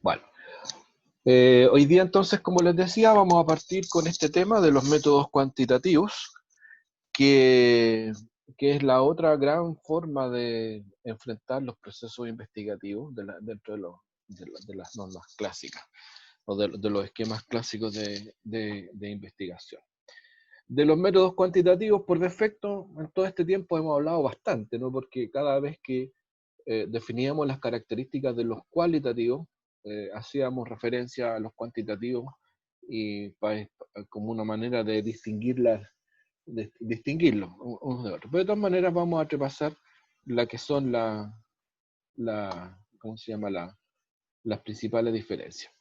Bueno, hoy día entonces, como les decía, vamos a partir con este tema de los métodos cuantitativos, que, que es la otra gran forma de enfrentar los procesos investigativos dentro de las normas clásicas o de los esquemas clásicos de investigación. De los métodos cuantitativos, por defecto, en todo este tiempo hemos hablado bastante, ¿no? Porque cada vez que definíamos las características de los cualitativos, hacíamos referencia a los cuantitativos y como una manera de distinguirlos unos de otros. Pero de todas maneras vamos a repasar la que son ¿cómo se llama? Las principales diferencias.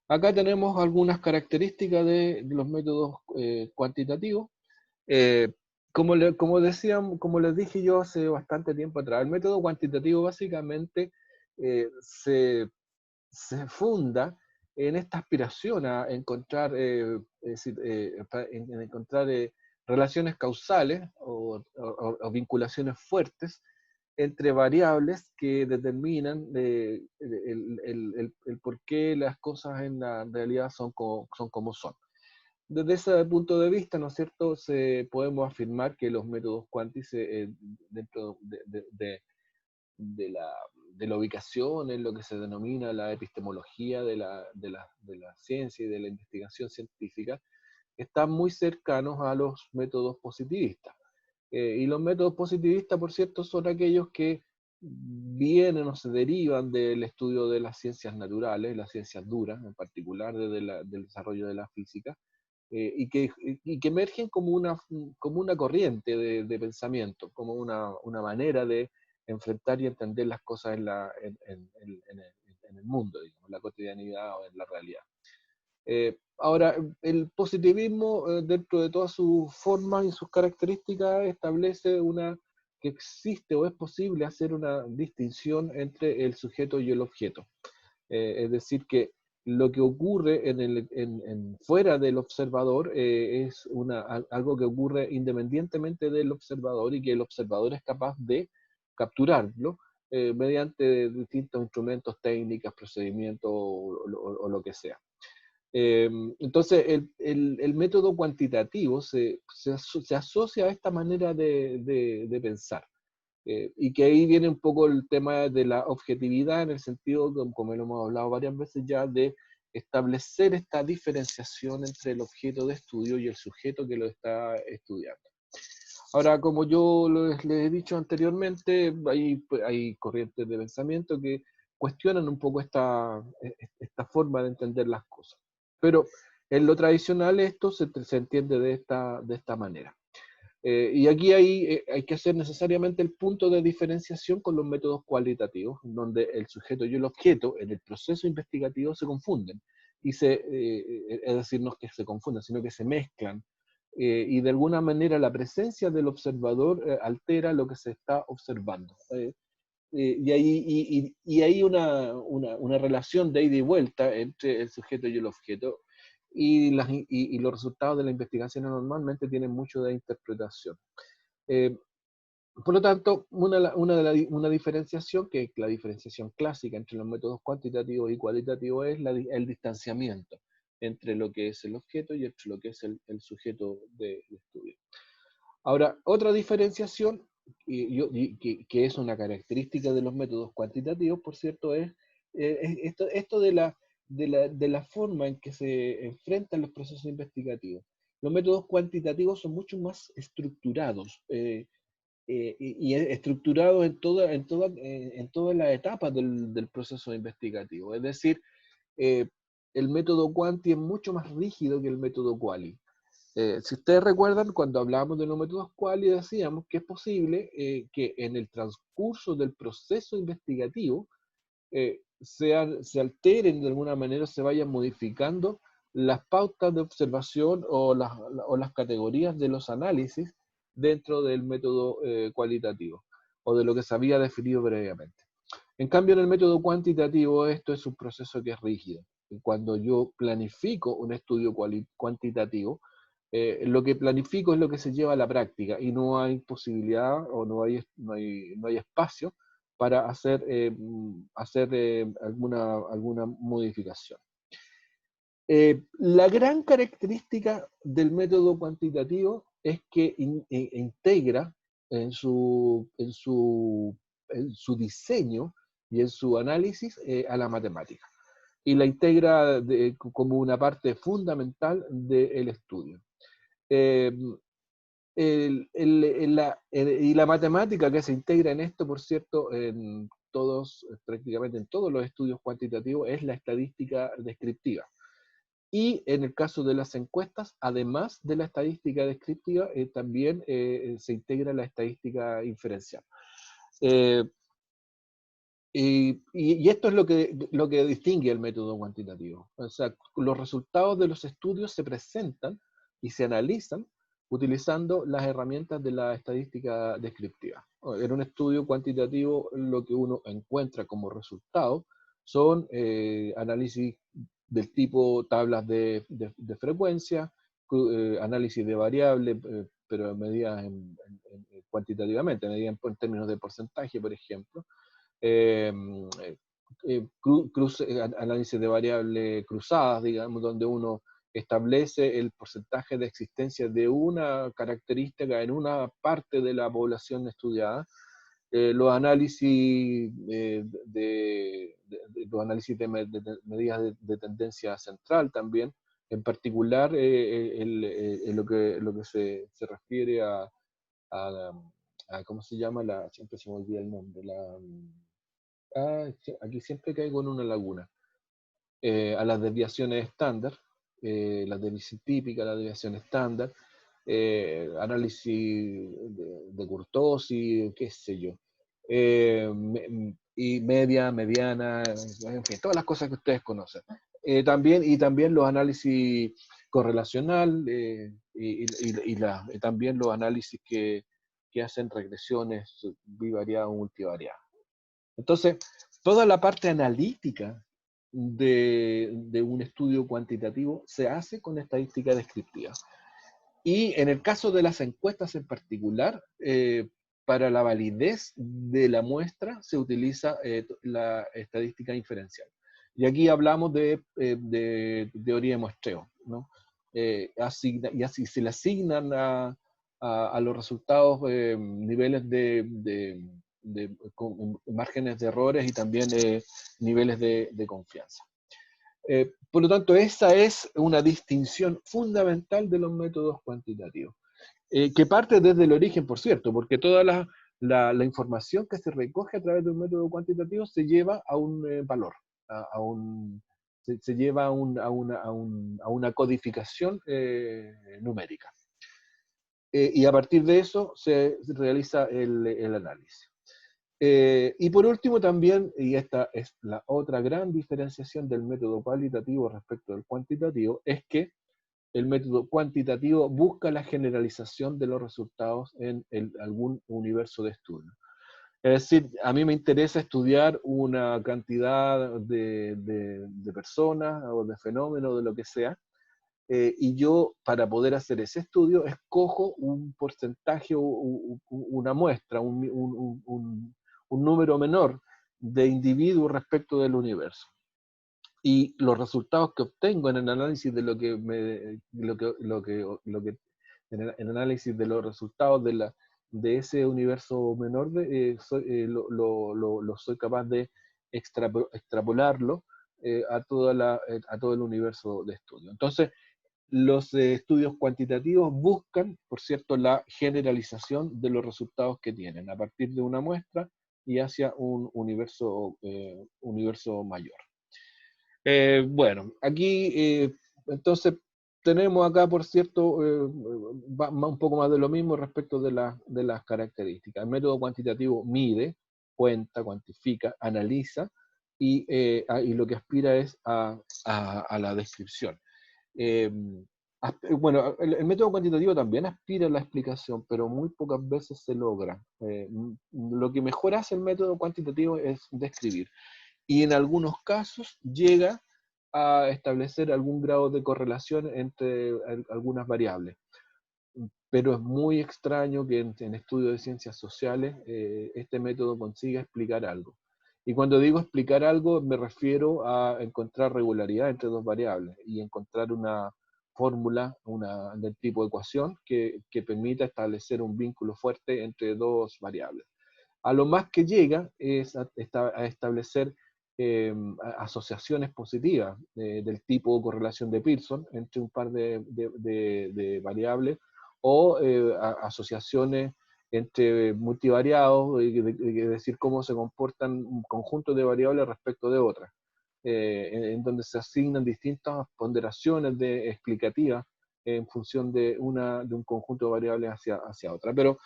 Acá tenemos algunas características de los métodos cuantitativos. Eh, como les dije yo hace bastante tiempo atrás, el método cuantitativo básicamente eh, se, se funda en esta aspiración a encontrar, en encontrar relaciones causales o vinculaciones fuertes entre variables que determinan el por qué las cosas en la realidad son como son. Desde ese punto de vista, ¿no es cierto?, podemos afirmar que los métodos cuánticos dentro de la, de la ubicación, en lo que se denomina la epistemología de la ciencia y de la investigación científica, están muy cercanos a los métodos positivistas. Y los métodos positivistas, por cierto, son aquellos que vienen o se derivan del estudio de las ciencias naturales, las ciencias duras, en particular del desarrollo de la física, y que emergen como una corriente de pensamiento, como una manera de enfrentar y entender las cosas en el mundo, digamos, en la cotidianidad o en la realidad. Ahora, el positivismo, dentro de todas sus formas y sus características, establece que existe o es posible hacer una distinción entre el sujeto y el objeto. Es decir, que lo que ocurre fuera del observador es algo que ocurre independientemente del observador y que el observador es capaz de capturarlo mediante distintos instrumentos, técnicas, procedimientos o lo que sea. Entonces, el método cuantitativo se asocia a esta manera de pensar. Y que ahí viene un poco el tema de la objetividad, en el sentido, como lo hemos hablado varias veces ya, de establecer esta diferenciación entre el objeto de estudio y el sujeto que lo está estudiando. Ahora, como yo les he dicho anteriormente, hay corrientes de pensamiento que cuestionan un poco esta forma de entender las cosas. Pero en lo tradicional esto se entiende de esta manera. Y aquí hay que hacer necesariamente el punto de diferenciación con los métodos cualitativos, donde el sujeto y el objeto en el proceso investigativo se confunden. Es decir, no es que se confundan, sino que se mezclan. Y de alguna manera la presencia del observador altera lo que se está observando. Y hay una relación de ida y vuelta entre el sujeto y el objeto, y los resultados de la investigación normalmente tienen mucho de interpretación. Eh, por lo tanto, una diferenciación, que es la diferenciación clásica entre los métodos cuantitativos y cualitativos, es el distanciamiento entre lo que es el objeto y entre lo que es el sujeto de estudio. Ahora, otra diferenciación, que es una característica de los métodos cuantitativos, por cierto, es esto de la forma en que se enfrentan los procesos investigativos. Los métodos cuantitativos son mucho más estructurados, y estructurados en todas las etapas del proceso investigativo. Es decir, eh, el método cuanti es mucho más rígido que el método quali. Si ustedes recuerdan, cuando hablábamos de los métodos quali, decíamos que es posible que en el transcurso del proceso investigativo se alteren de alguna manera, se vayan modificando las pautas de observación o las categorías de los análisis dentro del método cualitativo o de lo que se había definido previamente. En cambio, en el método cuantitativo, esto es un proceso que es rígido. Cuando yo planifico un estudio cuantitativo, lo que planifico es lo que se lleva a la práctica, y no hay posibilidad o no hay espacio para hacer alguna modificación. La gran característica del método cuantitativo es que integra en su diseño y en su análisis a la matemática, y la integra como una parte fundamental del estudio. Eh, y la matemática que se integra en esto, por cierto, prácticamente en todos los estudios cuantitativos, es la estadística descriptiva. Y en el caso de las encuestas, además de la estadística descriptiva, también se integra la estadística inferencial. Y esto es lo que distingue el método cuantitativo. O sea, los resultados de los estudios se presentan y se analizan utilizando las herramientas de la estadística descriptiva. En un estudio cuantitativo, lo que uno encuentra como resultado son análisis del tipo tablas de frecuencia, análisis de variables, pero medidas cuantitativamente, medidas en términos de porcentaje, por ejemplo, análisis de variables cruzadas, digamos, donde uno establece el porcentaje de existencia de una característica en una parte de la población estudiada, los análisis los análisis de medidas de tendencia central también, en particular lo que se refiere ¿cómo se llama? Siempre se me olvida el nombre, aquí siempre caigo en una laguna. A las desviaciones estándar, las desviaciones típicas, las desviaciones estándar, análisis de kurtosis, qué sé yo, y media, mediana, en fin, todas las cosas que ustedes conocen. También los análisis correlacional y también los análisis que hacen regresiones bivariadas o multivariadas. Entonces, toda la parte analítica de un estudio cuantitativo se hace con estadística descriptiva. Y en el caso de las encuestas en particular, para la validez de la muestra se utiliza la estadística inferencial. Y aquí hablamos de teoría de muestreo, ¿no? Y así se le asignan a los resultados niveles con márgenes de errores y también niveles de confianza. Por lo tanto, esa es una distinción fundamental de los métodos cuantitativos, que parte desde el origen, por cierto, porque toda la información que se recoge a través de un método cuantitativo se lleva a un valor, se lleva a una codificación numérica. Y a partir de eso se realiza el análisis. Y por último también, y esta es la otra gran diferenciación del método cualitativo respecto del cuantitativo, es que el método cuantitativo busca la generalización de los resultados en algún universo de estudio. Es decir, a mí me interesa estudiar una cantidad de personas o de fenómenos, de lo que sea, y yo, para poder hacer ese estudio, escojo un porcentaje, una muestra, un número menor de individuos respecto del universo. Y los resultados que obtengo en el análisis de en el análisis de los resultados de ese universo menor, soy capaz de extrapolarlo a todo el universo de estudio. Entonces, los estudios cuantitativos buscan, por cierto, la generalización de los resultados que tienen a partir de una muestra y hacia un universo mayor. Bueno, aquí entonces tenemos acá, por cierto, un poco más de lo mismo respecto de las características. El método cuantitativo mide, cuenta, cuantifica, analiza y lo que aspira es a la descripción. Bueno, el método cuantitativo también aspira a la explicación, pero muy pocas veces se logra. Lo que mejor hace el método cuantitativo es describir. Y en algunos casos llega a establecer algún grado de correlación entre algunas variables. pero es muy extraño que en estudios de ciencias sociales este método consiga explicar algo. Y cuando digo explicar algo, me refiero a encontrar regularidad entre dos variables y encontrar una fórmula del tipo de ecuación que permita establecer un vínculo fuerte entre dos variables. A lo más que llega es a establecer asociaciones positivas del tipo correlación de Pearson entre un par de variables o asociaciones entre multivariados, es decir, cómo se comportan un conjunto de variables respecto de otras, en donde se asignan distintas ponderaciones explicativas en función de un conjunto de variables hacia otra. Pero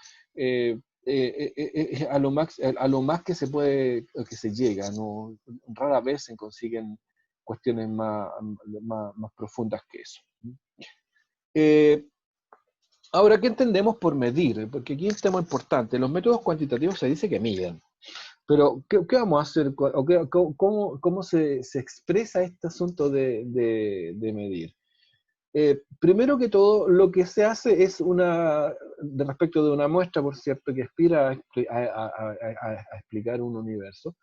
a lo más que se puede, que se llega, ¿no? Rara vez se consiguen cuestiones más profundas que eso. Eh, Ahora, ¿qué entendemos por medir? Porque aquí es un tema importante. Los métodos cuantitativos se dice que miden, pero ¿qué vamos a hacer? ¿O cómo se expresa este asunto de medir? Primero que todo, lo que se hace es respecto de una muestra, por cierto, que aspira a explicar un universo,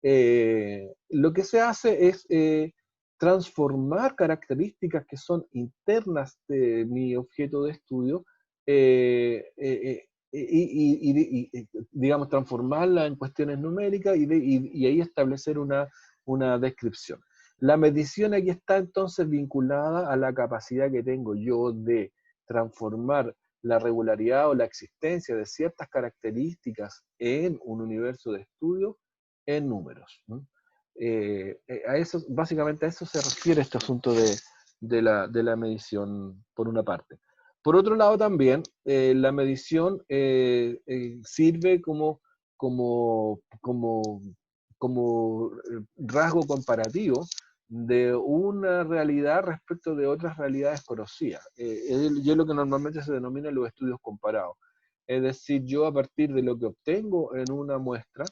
lo que se hace es transformar características que son internas de mi objeto de estudio digamos, transformarla en cuestiones numéricas y ahí establecer una descripción. La medición aquí está entonces vinculada a la capacidad que tengo yo de transformar la regularidad o la existencia de ciertas características en un universo de estudio en números, ¿no? Básicamente a eso se refiere este asunto de la medición, por una parte. Por otro lado también, la medición sirve como rasgo comparativo de una realidad respecto de otras realidades conocidas. Es lo que normalmente se denomina los estudios comparados. Es decir, yo a partir de lo que obtengo en una muestra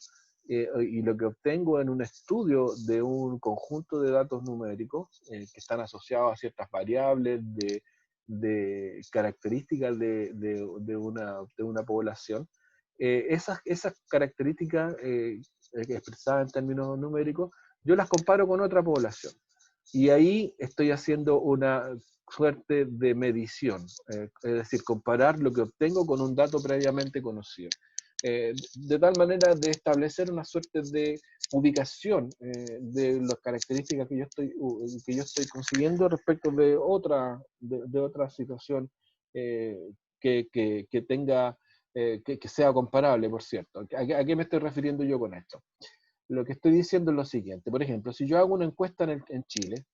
y lo que obtengo en un estudio de un conjunto de datos numéricos que están asociados a ciertas variables de características de una población, esas características expresadas en términos numéricos, yo las comparo con otra población. Y ahí estoy haciendo una suerte de medición, es decir, comparar lo que obtengo con un dato previamente conocido. De tal manera de establecer una suerte de ubicación de las características que yo estoy consiguiendo respecto de otra situación que tenga, que sea comparable, por cierto. ¿A qué me estoy refiriendo yo con esto? Lo que estoy diciendo es lo siguiente. Por ejemplo, si yo hago una encuesta en Chile,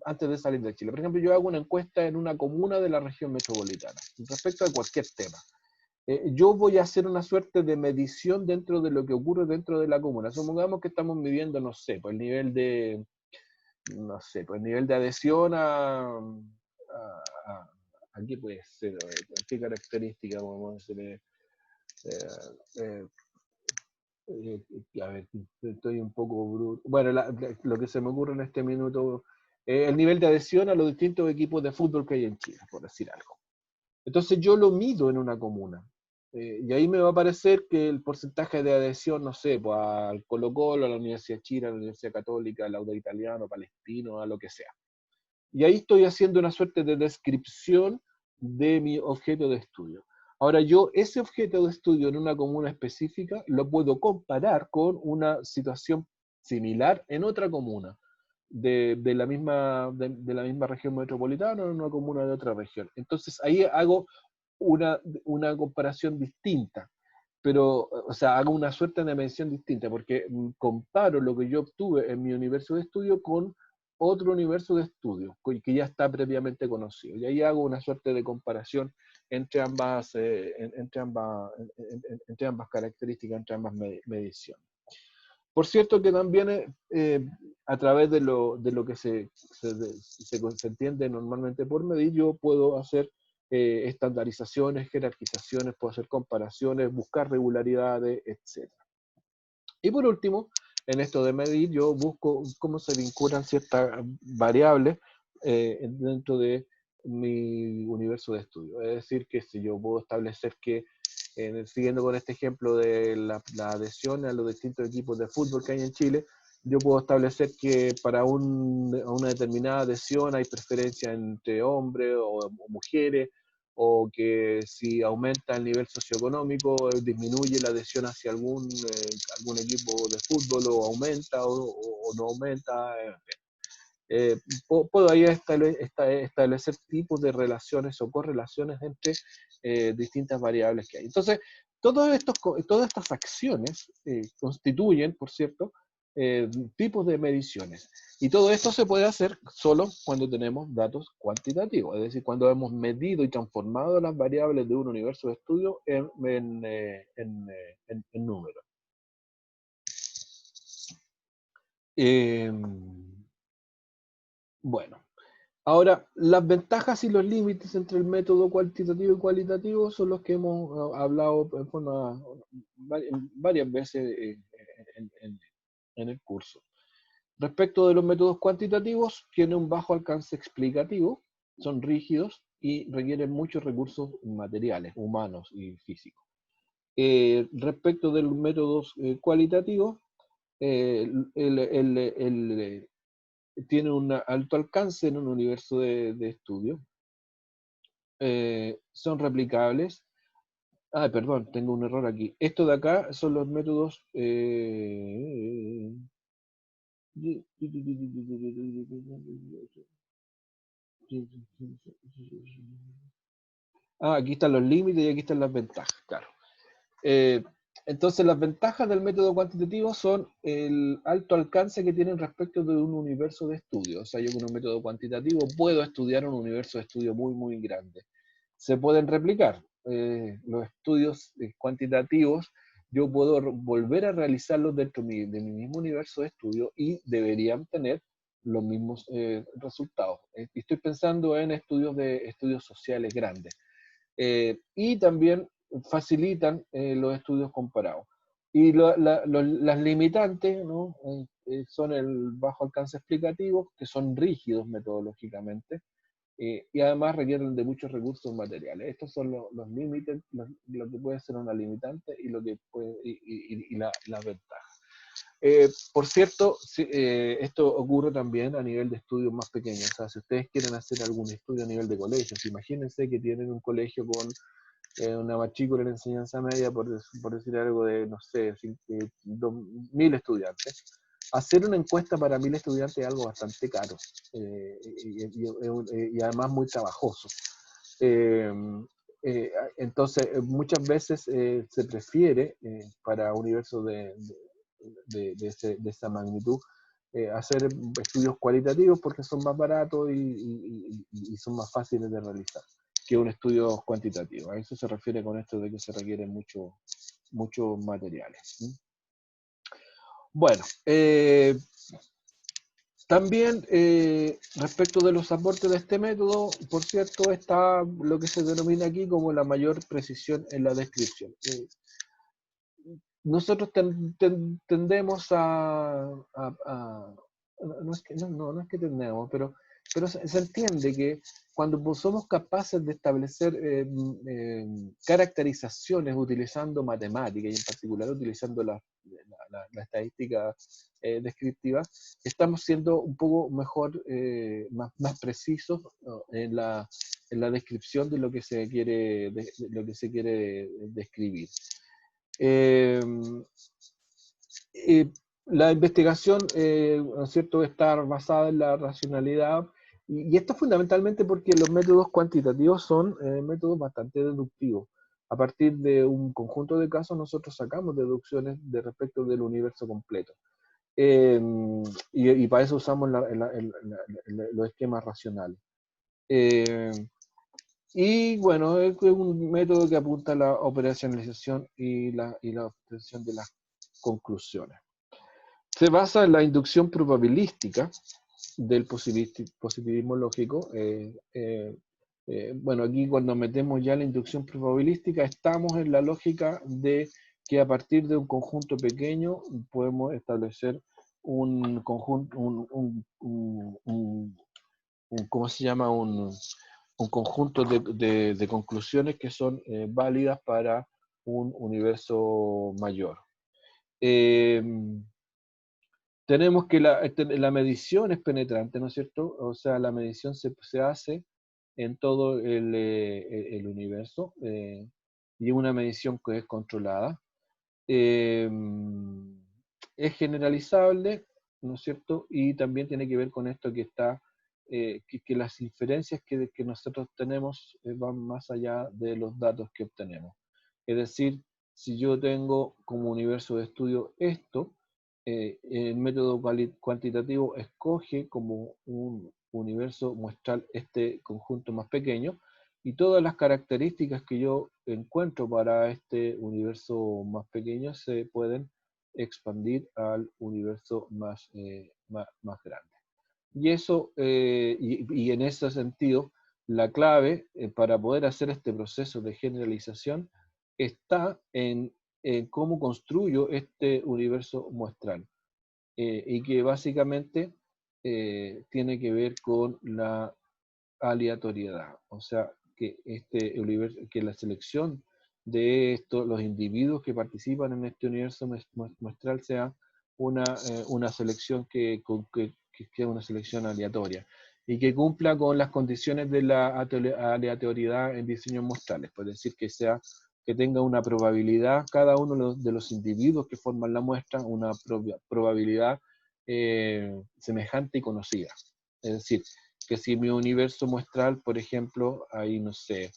antes de salir de Chile, por ejemplo, yo hago una encuesta en una comuna de la región metropolitana, respecto a cualquier tema. Yo voy a hacer una suerte de medición dentro de lo que ocurre dentro de la comuna. Supongamos que estamos midiendo, no sé, pues el nivel de adhesión ¿qué puede ser? ¿Qué característica podemos hacer? A ver, estoy un poco bruto. Bueno, lo que se me ocurre en este minuto, el nivel de adhesión a los distintos equipos de fútbol que hay en Chile, por decir algo. Entonces yo lo mido en una comuna. Y ahí me va a aparecer que el porcentaje de adhesión, no sé, pues al Colo-Colo, a la Universidad de Chile, a la Universidad Católica, al Auda Italiano, Palestino, a lo que sea. Y ahí estoy haciendo una suerte de descripción de mi objeto de estudio. Ahora yo ese objeto de estudio en una comuna específica lo puedo comparar con una situación similar en otra comuna de la misma región metropolitana o en una comuna de otra región. Entonces ahí hago una comparación distinta, pero, o sea, hago una suerte de medición distinta, porque comparo lo que yo obtuve en mi universo de estudio con otro universo de estudio, que ya está previamente conocido. Y ahí hago una suerte de comparación entre ambas características, entre ambas mediciones. Por cierto que también a través de lo que se entiende normalmente por medir, yo puedo hacer estandarizaciones, jerarquizaciones, puedo hacer comparaciones, buscar regularidades, etc. Y por último, en esto de medir, yo busco cómo se vinculan ciertas variables dentro de mi universo de estudio. Es decir, que si yo puedo establecer que, siguiendo con este ejemplo de la adhesión a los distintos equipos de fútbol que hay en Chile, yo puedo establecer que para una determinada adhesión hay preferencia entre hombres o mujeres, o que si aumenta el nivel socioeconómico, disminuye la adhesión hacia algún equipo de fútbol, o aumenta o no aumenta. Puedo ahí establecer tipos de relaciones o correlaciones entre distintas variables que hay. Entonces, todas estas acciones constituyen, por cierto, tipos de mediciones. Y todo esto se puede hacer solo cuando tenemos datos cuantitativos, es decir, cuando hemos medido y transformado las variables de un universo de estudio en números. Bueno, ahora, las ventajas y los límites entre el método cuantitativo y cualitativo son los que hemos hablado en forma varias veces en el curso. Respecto de los métodos cuantitativos, tienen un bajo alcance explicativo, son rígidos y requieren muchos recursos materiales, humanos y físicos. Respecto de los métodos cualitativos, tiene un alto alcance en un universo de estudio, son replicables. Perdón, tengo un error aquí. Esto de acá son los métodos. Aquí están los límites y aquí están las ventajas, claro. Entonces, las ventajas del método cuantitativo son el alto alcance que tienen respecto de un universo de estudio. O sea, yo con un método cuantitativo puedo estudiar un universo de estudio muy, muy grande. Se pueden replicar. Los estudios cuantitativos, yo puedo volver a realizarlos dentro de mi mismo universo de estudio y deberían tener los mismos resultados. Estoy pensando en estudios sociales grandes. Y también facilitan los estudios comparados. Y las limitantes, ¿no? Son el bajo alcance explicativo, que son rígidos metodológicamente, y además requieren de muchos recursos materiales. Estos son los límites, lo que puede ser una limitante y las ventajas. Por cierto, esto ocurre también a nivel de estudios más pequeños. O sea, si ustedes quieren hacer algún estudio a nivel de colegios, imagínense que tienen un colegio con una matrícula en enseñanza media, por decir algo de, no sé, 2.000 estudiantes. Hacer una encuesta para 1.000 estudiantes es algo bastante caro y además muy trabajoso. Entonces, muchas veces se prefiere para universos de esa magnitud hacer estudios cualitativos porque son más baratos y son más fáciles de realizar que un estudio cuantitativo. A eso se refiere con esto de que se requieren muchos materiales. Bueno, también respecto de los aportes de este método, por cierto, está lo que se denomina aquí como la mayor precisión en la descripción. Nosotros tendemos no es que tendemos, pero se entiende que cuando somos capaces de establecer caracterizaciones utilizando matemáticas, y en particular utilizando la estadística descriptiva, estamos siendo un poco mejor, más precisos, ¿no? en la descripción de lo que se quiere describir. La investigación, ¿no es cierto?, está basada en la racionalidad, y esto fundamentalmente porque los métodos cuantitativos son métodos bastante deductivos. A partir de un conjunto de casos nosotros sacamos deducciones respecto del universo completo. Y para eso usamos los esquemas racionales. Y bueno, es un método que apunta a la operacionalización y la obtención de las conclusiones. Se basa en la inducción probabilística del positivismo lógico. Bueno, aquí cuando metemos ya la inducción probabilística, estamos en la lógica de que a partir de un conjunto pequeño podemos establecer un conjunto, ¿cómo se llama? un conjunto de conclusiones que son válidas para un universo mayor. Tenemos que la medición es penetrante, ¿no es cierto? O sea, la medición se hace en todo el universo y una medición que es controlada. Eh, es generalizable, ¿no es cierto? Y también tiene que ver con esto que está, que las inferencias que nosotros tenemos van más allá de los datos que obtenemos. Es decir, si yo tengo como universo de estudio esto, el método cuantitativo escoge como un universo muestral este conjunto más pequeño, y todas las características que yo encuentro para este universo más pequeño se pueden expandir al universo más grande. Y eso, y en ese sentido, la clave para poder hacer este proceso de generalización está en cómo construyo este universo muestral, y que básicamente tiene que ver con la aleatoriedad, o sea, que este universo, que la selección de estos, los individuos que participan en este universo muestral sea una selección que sea una selección aleatoria y que cumpla con las condiciones de la aleatoriedad en diseños muestrales, es decir, que tenga una probabilidad, cada uno de los individuos que forman la muestra, una probabilidad semejante y conocida. Es decir, que si mi universo muestral, por ejemplo, hay, no sé,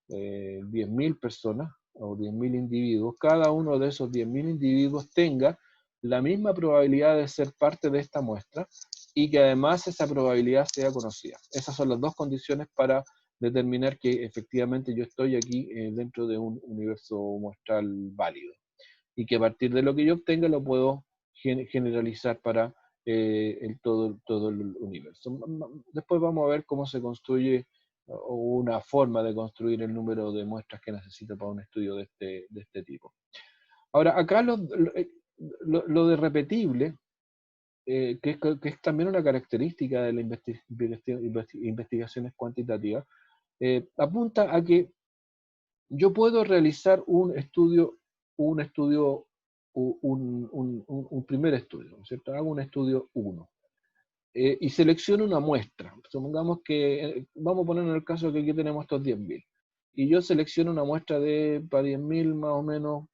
10.000 personas o 10.000 individuos, cada uno de esos 10.000 individuos tenga la misma probabilidad de ser parte de esta muestra y que además esa probabilidad sea conocida. Esas son las dos condiciones para determinar que efectivamente yo estoy aquí dentro de un universo muestral válido y que a partir de lo que yo obtenga lo puedo generalizar para todo el universo. Después vamos a ver cómo se construye o una forma de construir el número de muestras que necesito para un estudio de este tipo. Ahora, acá lo de repetible, que es también una característica de las investigaciones cuantitativas, apunta a que yo puedo realizar un primer estudio, ¿no es cierto? Hago un estudio 1 y selecciono una muestra. Supongamos que, vamos a poner en el caso que aquí tenemos estos 10.000. Y yo selecciono una muestra para 10.000 más o menos,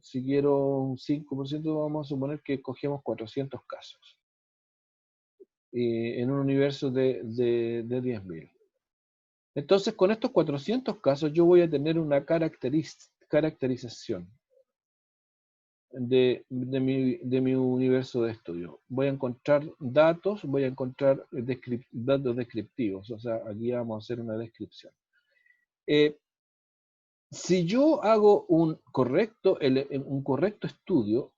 si quiero un 5%, vamos a suponer que cogemos 400 casos en un universo de 10.000. Entonces, con estos 400 casos yo voy a tener una caracterización de mi universo de estudio. Voy a encontrar datos, voy a encontrar datos descriptivos, o sea, aquí vamos a hacer una descripción. Si yo hago un correcto estudio,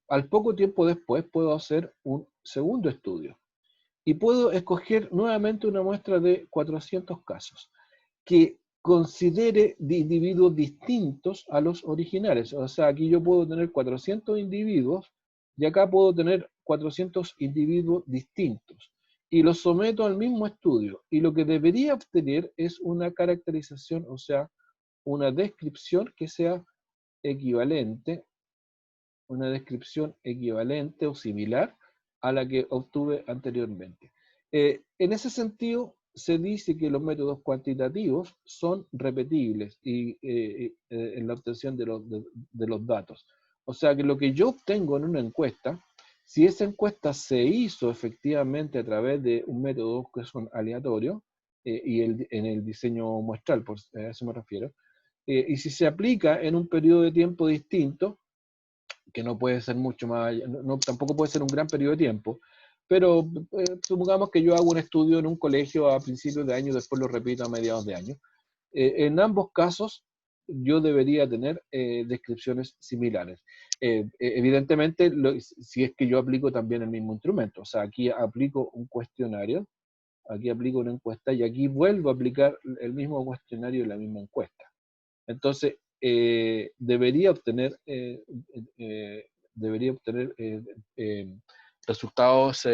al poco tiempo después puedo hacer un segundo estudio y puedo escoger nuevamente una muestra de 400 casos que considere de individuos distintos a los originales. O sea, aquí yo puedo tener 400 individuos y acá puedo tener 400 individuos distintos. Y los someto al mismo estudio. Y lo que debería obtener es una caracterización, o sea, una descripción que sea equivalente, una descripción equivalente o similar a la que obtuve anteriormente. En ese sentido, se dice que los métodos cuantitativos son repetibles en la obtención de los datos. O sea que lo que yo obtengo en una encuesta, si esa encuesta se hizo efectivamente a través de un método que son aleatorios, en el diseño muestral, a eso me refiero, y si se aplica en un periodo de tiempo distinto, que no puede ser mucho más, tampoco puede ser un gran periodo de tiempo, pero supongamos que yo hago un estudio en un colegio a principios de año, después lo repito a mediados de año. En ambos casos, yo debería tener descripciones similares. Evidentemente, si es que yo aplico también el mismo instrumento, o sea, aquí aplico un cuestionario, aquí aplico una encuesta y aquí vuelvo a aplicar el mismo cuestionario y la misma encuesta. Entonces, debería obtener resultados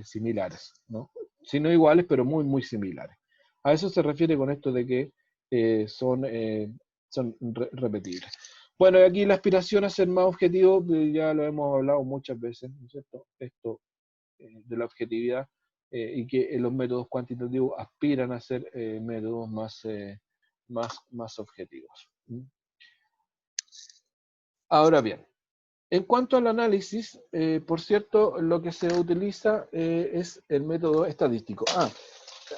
similares, ¿no? Si no iguales, pero muy, muy similares. A eso se refiere con esto de que son repetibles. Bueno, y aquí la aspiración a ser más objetivo, ya lo hemos hablado muchas veces, ¿no es cierto? Esto de la objetividad y que los métodos cuantitativos aspiran a ser métodos más objetivos. Ahora bien, en cuanto al análisis, por cierto, lo que se utiliza es el método estadístico.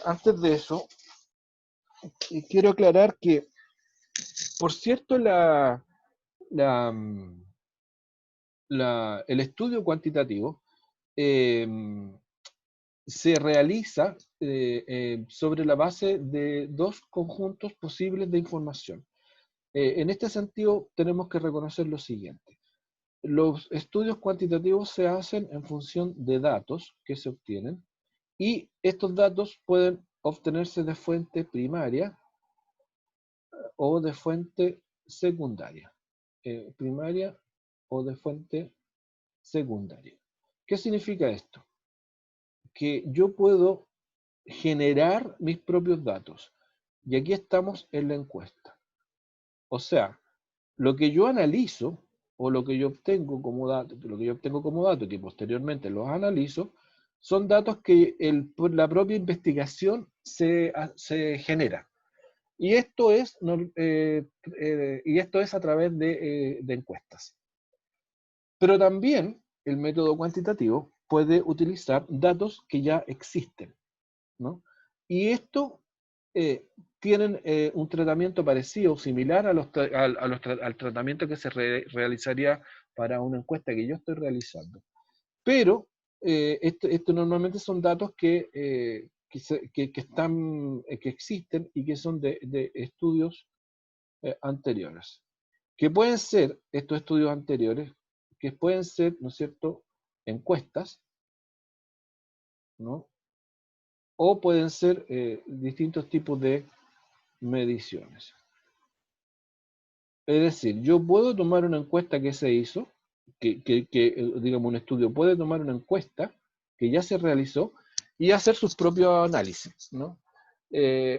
Antes de eso, quiero aclarar que, por cierto, el estudio cuantitativo eh, se realiza sobre la base de dos conjuntos posibles de información. En este sentido, tenemos que reconocer lo siguiente. Los estudios cuantitativos se hacen en función de datos que se obtienen y estos datos pueden obtenerse de fuente primaria o de fuente secundaria. Primaria o de fuente secundaria. ¿Qué significa esto? Que yo puedo generar mis propios datos. Y aquí estamos en la encuesta. O sea, lo que yo analizo o lo que yo obtengo como dato, que posteriormente los analizo, son datos que la propia investigación se genera. Y esto es, a través de encuestas. Pero también el método cuantitativo puede utilizar datos que ya existen, ¿no? Y esto tienen un tratamiento parecido, similar al tratamiento que se realizaría para una encuesta que yo estoy realizando. Pero esto normalmente son datos que existen y que son de estudios anteriores. Que pueden ser estos estudios anteriores, que pueden ser, ¿no es cierto?, encuestas, ¿no? O pueden ser distintos tipos de mediciones. Es decir, yo puedo tomar una encuesta que se hizo, digamos, un estudio puede tomar una encuesta que ya se realizó y hacer sus propios análisis, ¿no?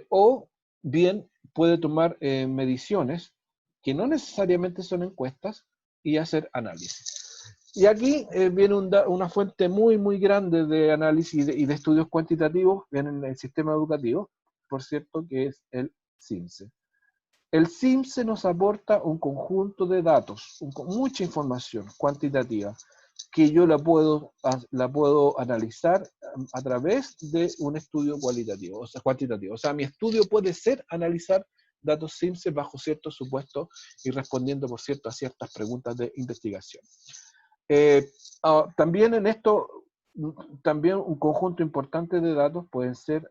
O bien puede tomar mediciones que no necesariamente son encuestas y hacer análisis. Y aquí viene una fuente muy, muy grande de análisis y de estudios cuantitativos en el sistema educativo, por cierto, que es el CIMSE. El CIMSE nos aporta un conjunto de datos, mucha información cuantitativa, que yo la puedo analizar a través de un estudio cuantitativo. O sea, mi estudio puede ser analizar datos CIMSE bajo ciertos supuestos y respondiendo, por cierto, a ciertas preguntas de investigación. También en esto, también un conjunto importante de datos pueden ser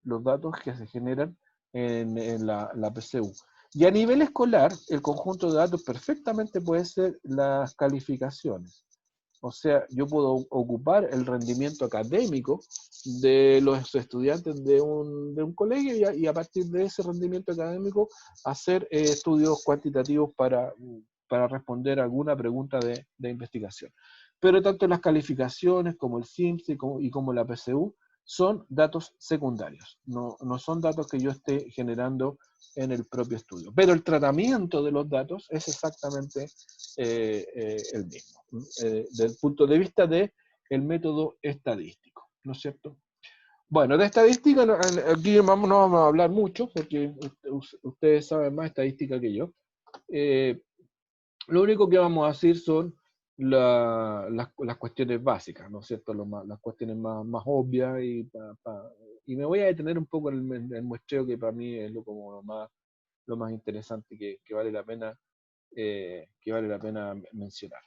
los datos que se generan en la PCU. Y a nivel escolar, el conjunto de datos perfectamente puede ser las calificaciones. O sea, yo puedo ocupar el rendimiento académico de los estudiantes de un colegio y a partir de ese rendimiento académico hacer estudios cuantitativos para responder alguna pregunta de investigación. Pero tanto las calificaciones como el CIMSE y como la PCU son datos secundarios, no son datos que yo esté generando en el propio estudio. Pero el tratamiento de los datos es exactamente el mismo, desde el punto de vista del método estadístico, ¿no es cierto? Bueno, de estadística aquí no vamos a hablar mucho, porque ustedes saben más estadística que yo. Lo único que vamos a decir son las cuestiones básicas, ¿no es cierto? Las cuestiones más obvias y me voy a detener un poco en el muestreo que para mí es lo más interesante que vale la pena mencionar.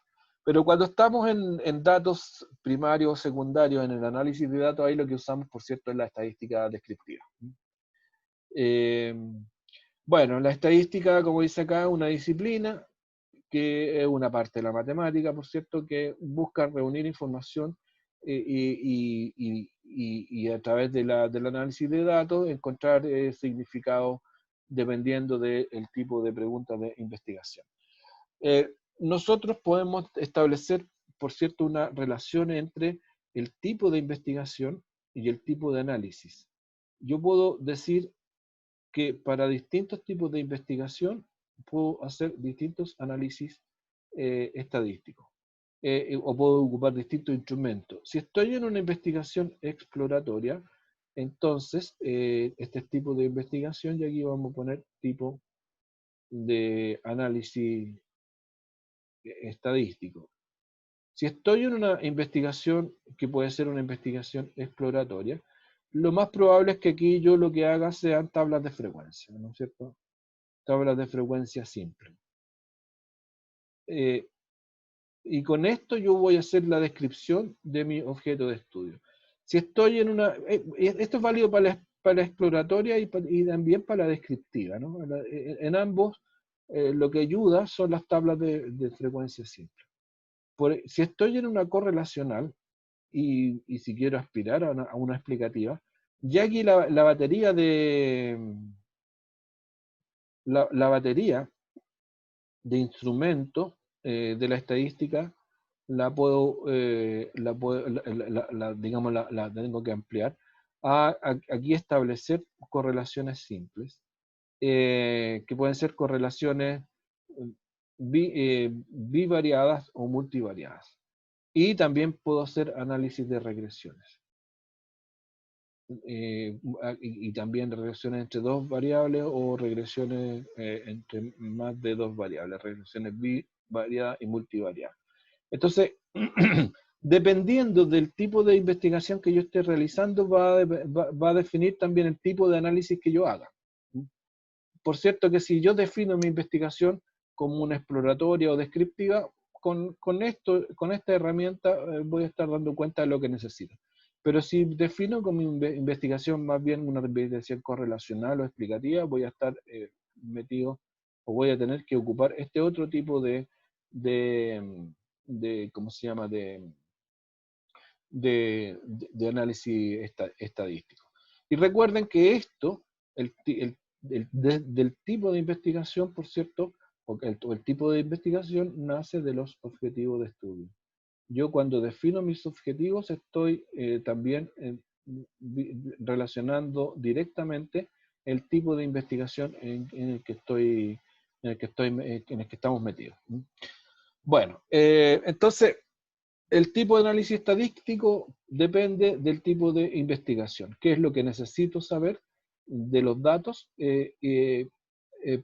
Pero cuando estamos en datos primarios o secundarios, en el análisis de datos, ahí lo que usamos, por cierto, es la estadística descriptiva. Bueno, la estadística, como dice acá, es una disciplina que es una parte de la matemática, por cierto, que busca reunir información y a través del análisis de datos encontrar significados dependiendo del tipo de pregunta de investigación. Nosotros podemos establecer, por cierto, una relación entre el tipo de investigación y el tipo de análisis. yo puedo decir que para distintos tipos de investigación puedo hacer distintos análisis estadísticos, o puedo ocupar distintos instrumentos. Si estoy en una investigación exploratoria, entonces este tipo de investigación, y aquí vamos a poner tipo de análisis estadístico. Si estoy en una investigación que puede ser una investigación exploratoria, lo más probable es que aquí yo lo que haga sean tablas de frecuencia, ¿no es cierto? Tablas de frecuencia simple. Y con esto yo voy a hacer la descripción de mi objeto de estudio. Si estoy en una... esto es válido para la exploratoria y también para la descriptiva, ¿no? En ambos, lo que ayuda son las tablas de frecuencia simple. Si estoy en una correlacional, y si quiero aspirar a una explicativa, ya aquí la batería la batería de instrumentos de la estadística digamos, la tengo que ampliar aquí establecer correlaciones simples, que pueden ser correlaciones bivariadas o multivariadas. Y también puedo hacer análisis de regresiones. Y también regresiones entre dos variables o regresiones entre más de dos variables, regresiones bivariadas y multivariadas. Entonces, dependiendo del tipo de investigación que yo esté realizando, va a definir también el tipo de análisis que yo haga. Por cierto que si yo defino mi investigación como una exploratoria o descriptiva, con esta herramienta voy a estar dando cuenta de lo que necesito. Pero si defino como investigación más bien una investigación correlacional o explicativa, voy a estar metido o voy a tener que ocupar este otro tipo de ¿cómo se llama? De análisis estadístico. Y recuerden que esto, del tipo de investigación, por cierto, o el tipo de investigación nace de los objetivos de estudio. Yo cuando defino mis objetivos estoy también relacionando directamente el tipo de investigación en el que estamos metidos. Bueno, entonces el tipo de análisis estadístico depende del tipo de investigación. ¿Qué es lo que necesito saber de los datos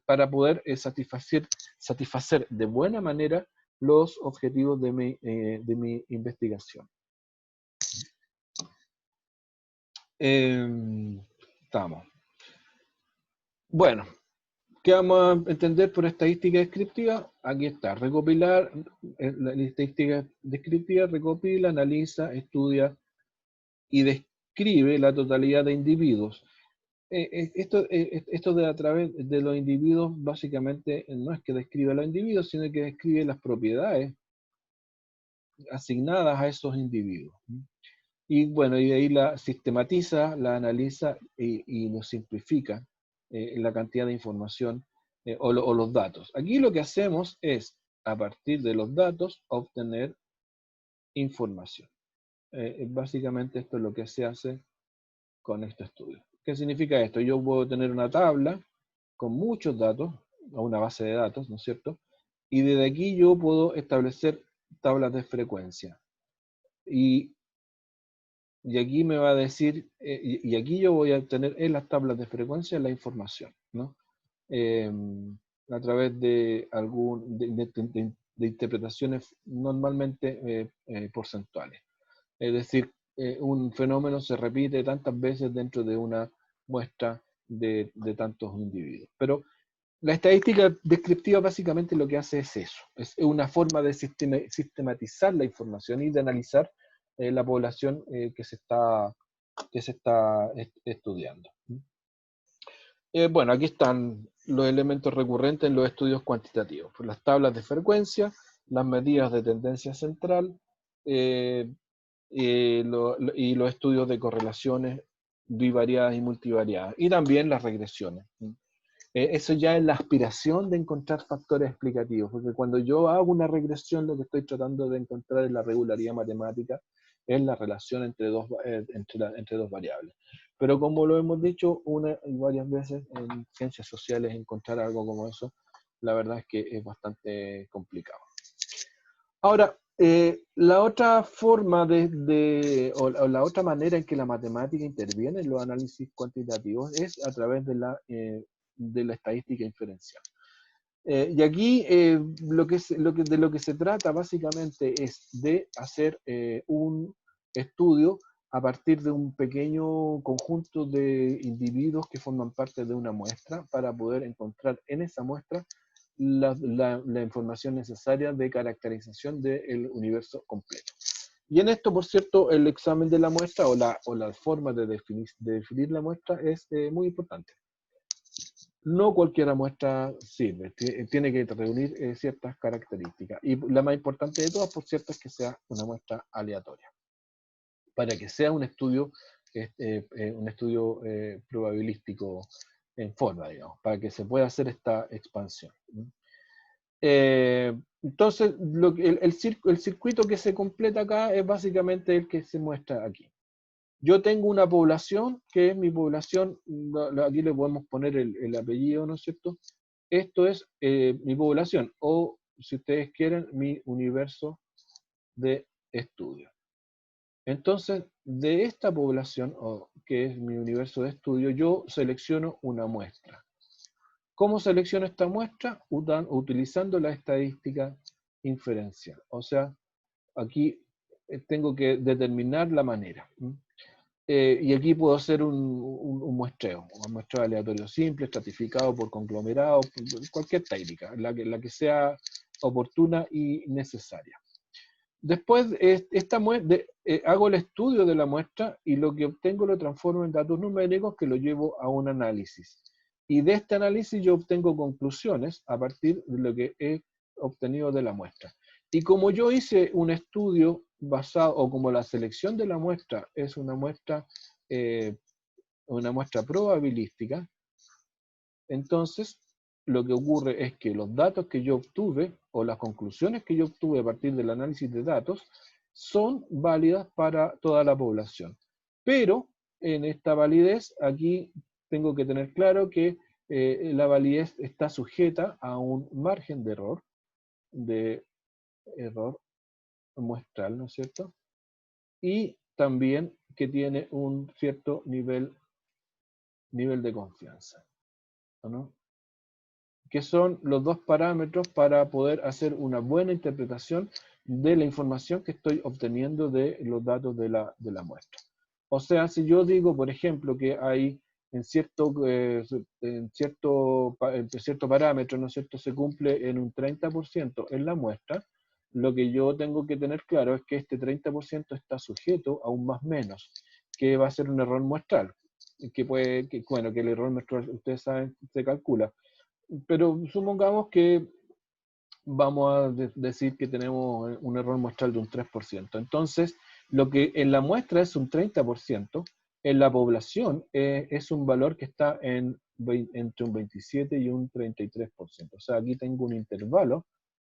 para poder satisfacer de buena manera los objetivos de mi investigación? Estamos. Bueno, ¿qué vamos a entender por estadística descriptiva? Aquí está, recopilar, la estadística descriptiva recopila, analiza, estudia y describe la totalidad de individuos. Esto de a través de los individuos, básicamente, no es que describe a los individuos, sino que describe las propiedades asignadas a esos individuos. Y bueno, y de ahí la sistematiza, la analiza y lo simplifica la cantidad de información o los datos. Aquí lo que hacemos es, a partir de los datos, obtener información. Básicamente esto es lo que se hace con este estudio. ¿Qué significa esto? Yo puedo tener una tabla con muchos datos, o una base de datos, ¿no es cierto? Y desde aquí yo puedo establecer tablas de frecuencia. Y aquí me va a decir, y aquí yo voy a obtener en las tablas de frecuencia la información, ¿no? A través de interpretaciones normalmente porcentuales. Es decir, un fenómeno se repite tantas veces dentro de una muestra de tantos individuos. Pero la estadística descriptiva básicamente lo que hace es eso. Es una forma de sistematizar la información y de analizar la población que se está estudiando. Bueno, aquí están los elementos recurrentes en los estudios cuantitativos. Las tablas de frecuencia, las medidas de tendencia central, y los estudios de correlaciones bivariadas y multivariadas, y también las regresiones. Eso ya es la aspiración de encontrar factores explicativos, porque cuando yo hago una regresión, lo que estoy tratando de encontrar es la regularidad matemática, es la relación entre dos variables. Pero como lo hemos dicho una y varias veces en ciencias sociales, encontrar algo como eso, la verdad es que es bastante complicado. Ahora, la otra forma o la otra manera en que la matemática interviene en los análisis cuantitativos es a través de la estadística inferencial. Y aquí de lo que se trata básicamente es de hacer un estudio a partir de un pequeño conjunto de individuos que forman parte de una muestra para poder encontrar en esa muestra la información necesaria de caracterización del universo completo. Y en esto, por cierto, el examen de la muestra o la forma de definir la muestra es muy importante. No cualquier muestra sirve, tiene que reunir ciertas características. Y la más importante de todas, por cierto, es que sea una muestra aleatoria. Para que sea un estudio probabilístico en forma, digamos, para que se pueda hacer esta expansión. Entonces, el circuito que se completa acá es básicamente el que se muestra aquí. Yo tengo una población, que es mi población, aquí le podemos poner el apellido, ¿no es cierto? Esto es mi población, o si ustedes quieren, mi universo de estudio. Entonces, de esta población, que es mi universo de estudio, yo selecciono una muestra. ¿Cómo selecciono esta muestra? Utilizando la estadística inferencial. O sea, aquí tengo que determinar la manera. Y aquí puedo hacer un muestreo aleatorio simple, estratificado por conglomerado, cualquier técnica, la que sea oportuna y necesaria. Después hago el estudio de la muestra y lo que obtengo lo transformo en datos numéricos que lo llevo a un análisis. Y de este análisis yo obtengo conclusiones a partir de lo que he obtenido de la muestra. Y como yo hice un estudio basado, o como la selección de la muestra es una muestra probabilística, entonces lo que ocurre es que los datos que yo obtuve, o las conclusiones que yo obtuve a partir del análisis de datos, son válidas para toda la población. Pero en esta validez, aquí tengo que tener claro que la validez está sujeta a un margen de error muestral, ¿no es cierto? Y también que tiene un cierto nivel de confianza, ¿no? Que son los dos parámetros para poder hacer una buena interpretación de la información que estoy obteniendo de los datos de la muestra. O sea, si yo digo, por ejemplo, que hay entre cierto parámetro, ¿no es cierto?, se cumple en un 30% en la muestra, lo que yo tengo que tener claro es que este 30% está sujeto a un más menos, que va a ser un error muestral, bueno, que el error muestral, ustedes saben, se calcula. Pero supongamos que vamos a decir que tenemos un error muestral de un 3%. Entonces, lo que en la muestra es un 30%, en la población es un valor que está entre un 27 y un 33%. O sea, aquí tengo un intervalo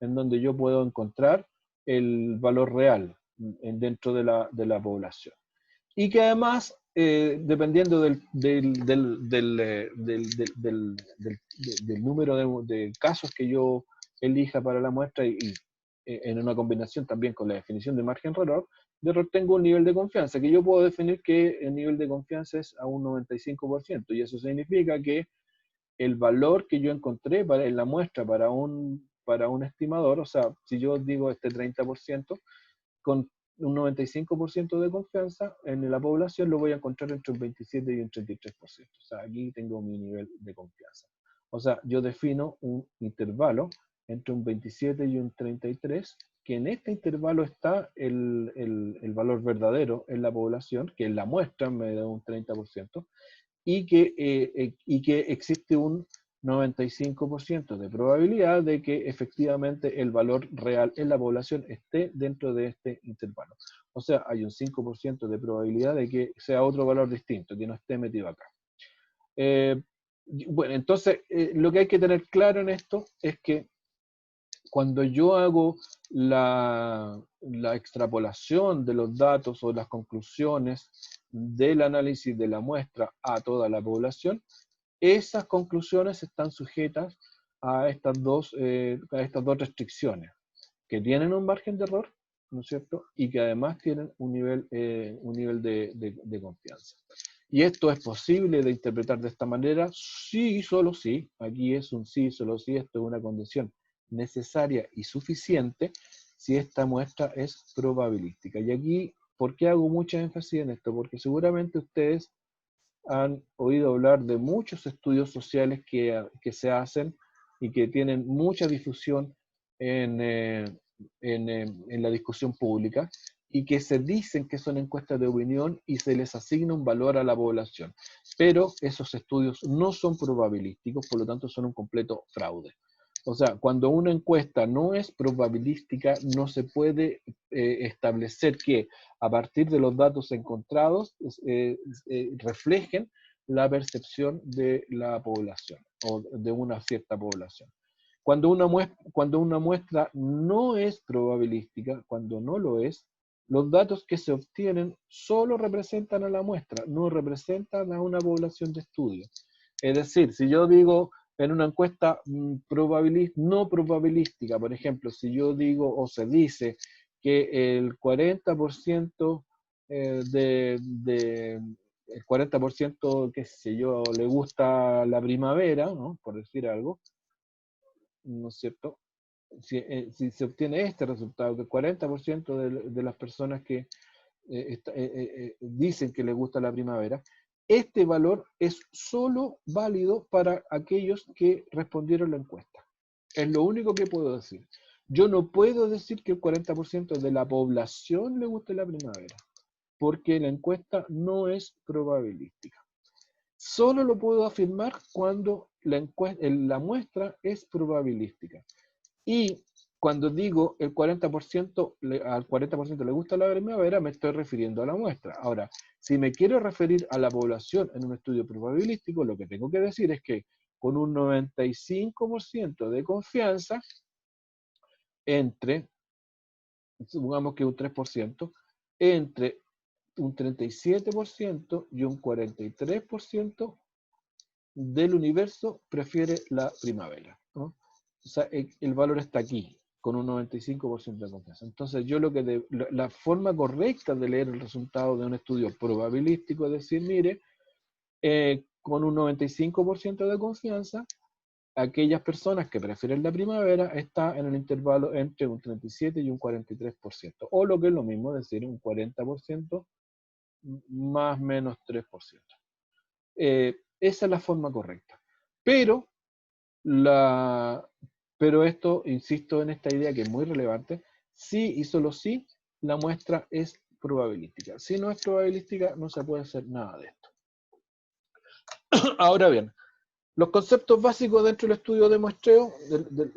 en donde yo puedo encontrar el valor real dentro de la población. Y que además, dependiendo del número de casos que yo elija para la muestra y en una combinación también con la definición de margen de error tengo un nivel de confianza, que yo puedo definir que el nivel de confianza es a un 95%, y eso significa que el valor que yo encontré en la muestra para un estimador, o sea, si yo digo este 30%, con un 95% de confianza en la población lo voy a encontrar entre un 27 y un 33%. O sea, aquí tengo mi nivel de confianza. O sea, yo defino un intervalo entre un 27 y un 33, que en este intervalo está el valor verdadero en la población, que en la muestra me da un 30%, y que existe un 95% de probabilidad de que efectivamente el valor real en la población esté dentro de este intervalo. O sea, hay un 5% de probabilidad de que sea otro valor distinto, que no esté metido acá. Bueno, entonces, lo que hay que tener claro en esto es que cuando yo hago la extrapolación de los datos o las conclusiones del análisis de la muestra a toda la población, esas conclusiones están sujetas a estas dos restricciones, que tienen un margen de error, ¿no es cierto? Y que además tienen un nivel de confianza. ¿Y esto es posible de interpretar de esta manera? Sí, solo sí. Aquí es un sí, solo sí. Esto es una condición necesaria y suficiente si esta muestra es probabilística. Y aquí, ¿por qué hago mucha énfasis en esto? Porque seguramente ustedes han oído hablar de muchos estudios sociales que se hacen y que tienen mucha difusión en la discusión pública y que se dicen que son encuestas de opinión y se les asigna un valor a la población. Pero esos estudios no son probabilísticos, por lo tanto son un completo fraude. O sea, cuando una encuesta no es probabilística, no se puede establecer que a partir de los datos encontrados reflejen la percepción de la población o de una cierta población. Cuando una muestra no es probabilística, cuando no lo es, los datos que se obtienen solo representan a la muestra, no representan a una población de estudio. Es decir, si yo digo en una encuesta no probabilística, por ejemplo, si yo digo o se dice que el 40% el 40%, qué sé yo, le gusta la primavera, ¿no? Por decir algo, ¿no es cierto? Si se obtiene este resultado, que el 40% de las personas que dicen que les gusta la primavera, este valor es solo válido para aquellos que respondieron la encuesta. Es lo único que puedo decir. Yo no puedo decir que el 40% de la población le guste la primavera, porque la encuesta no es probabilística. Solo lo puedo afirmar cuando la muestra es probabilística. Y cuando digo al 40% le gusta la primavera, me estoy refiriendo a la muestra. Ahora, si me quiero referir a la población en un estudio probabilístico, lo que tengo que decir es que con un 95% de confianza, supongamos que un 3%, entre un 37% y un 43% del universo prefiere la primavera, ¿no? O sea, el valor está aquí, con un 95% de confianza. Entonces, la forma correcta de leer el resultado de un estudio probabilístico es decir, mire, con un 95% de confianza, aquellas personas que prefieren la primavera está en el intervalo entre un 37 y un 43%, o lo que es lo mismo, decir, un 40% más menos 3%. Esa es la forma correcta. Pero pero esto, insisto en esta idea que es muy relevante, sí y solo sí la muestra es probabilística. Si no es probabilística, no se puede hacer nada de esto. Ahora bien, los conceptos básicos dentro del estudio de muestreo, de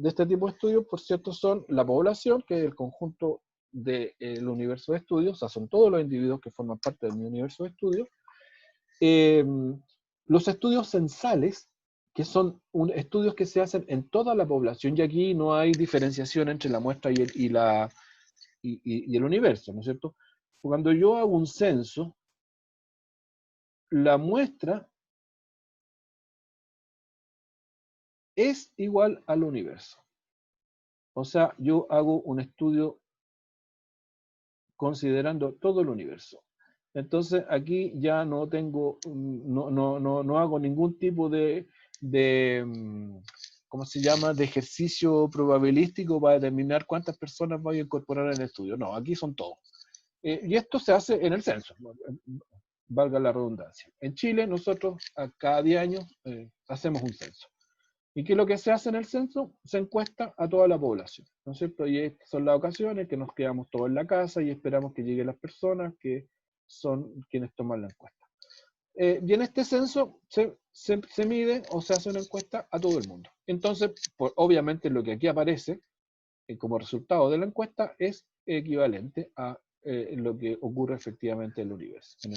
este tipo de estudios, por cierto, son la población, que es el conjunto del universo de estudios, o sea, son todos los individuos que forman parte de mi universo de estudios. Los estudios censales, que son estudios que se hacen en toda la población, y aquí no hay diferenciación entre la muestra y el universo, ¿no es cierto? Cuando yo hago un censo, la muestra es igual al universo. O sea, yo hago un estudio considerando todo el universo. Entonces aquí ya no tengo, no hago ningún tipo de ¿cómo se llama?, de ejercicio probabilístico para determinar cuántas personas voy a incorporar en el estudio. No, aquí son todos. Y esto se hace en el censo, valga la redundancia. En Chile nosotros cada 10 años hacemos un censo. ¿Y qué es lo que se hace en el censo? Se encuesta a toda la población, ¿no es cierto? Y estas son las ocasiones que nos quedamos todos en la casa y esperamos que lleguen las personas que son quienes toman la encuesta. Y en este censo se mide o se hace una encuesta a todo el mundo. Entonces, obviamente lo que aquí aparece como resultado de la encuesta es equivalente a lo que ocurre efectivamente en el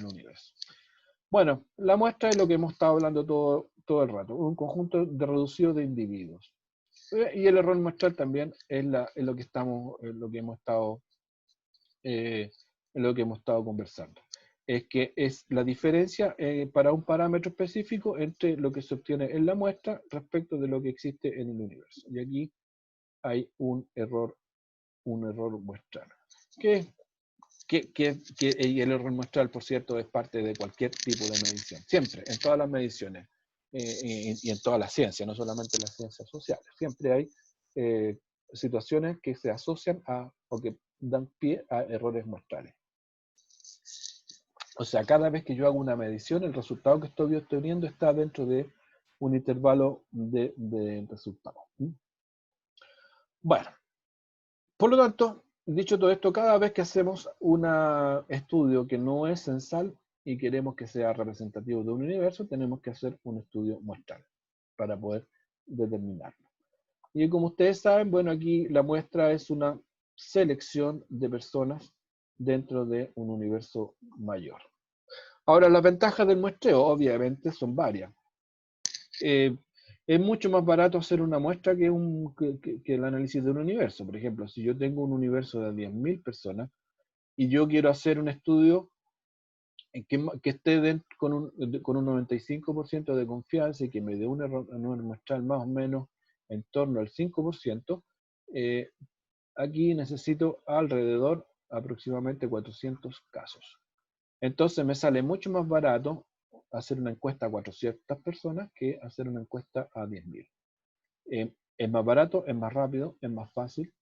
universo. Bueno, la muestra es lo que hemos estado hablando todo el rato, un conjunto de reducido de individuos. Y el error muestral también es lo que hemos estado conversando. Es que es la diferencia para un parámetro específico entre lo que se obtiene en la muestra respecto de lo que existe en el universo. Y aquí hay un error muestral. Y el error muestral, por cierto, es parte de cualquier tipo de medición. Siempre, en todas las mediciones y en todas las ciencias, no solamente en las ciencias sociales. Siempre hay situaciones que se asocian o que dan pie a errores muestrales. O sea, cada vez que yo hago una medición, el resultado que estoy obteniendo está dentro de un intervalo de resultados. Bueno, por lo tanto, dicho todo esto, cada vez que hacemos un estudio que no es censal y queremos que sea representativo de un universo, tenemos que hacer un estudio muestral para poder determinarlo. Y como ustedes saben, bueno, aquí la muestra es una selección de personas dentro de un universo mayor. Ahora, las ventajas del muestreo, obviamente, son varias. Es mucho más barato hacer una muestra que el análisis de un universo. Por ejemplo, si yo tengo un universo de 10.000 personas y yo quiero hacer un estudio que esté con un 95% de confianza y que me dé un error muestral más o menos en torno al 5%, aquí necesito alrededor aproximadamente 400 casos. Entonces me sale mucho más barato hacer una encuesta a 400 personas que hacer una encuesta a 10.000. Es más barato, es más rápido, es más fácil.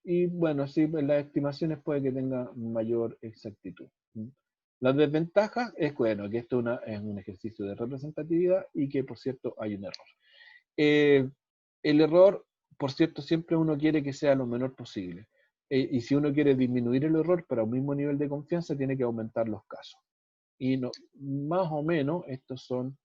Y bueno, sí, las estimaciones puede que tenga mayor exactitud. La desventaja es bueno, que esto es un ejercicio de representatividad y que, por cierto, hay un error. El error, por cierto, siempre uno quiere que sea lo menor posible. Y si uno quiere disminuir el error para un mismo nivel de confianza, tiene que aumentar los casos. Y no, más o menos, estos son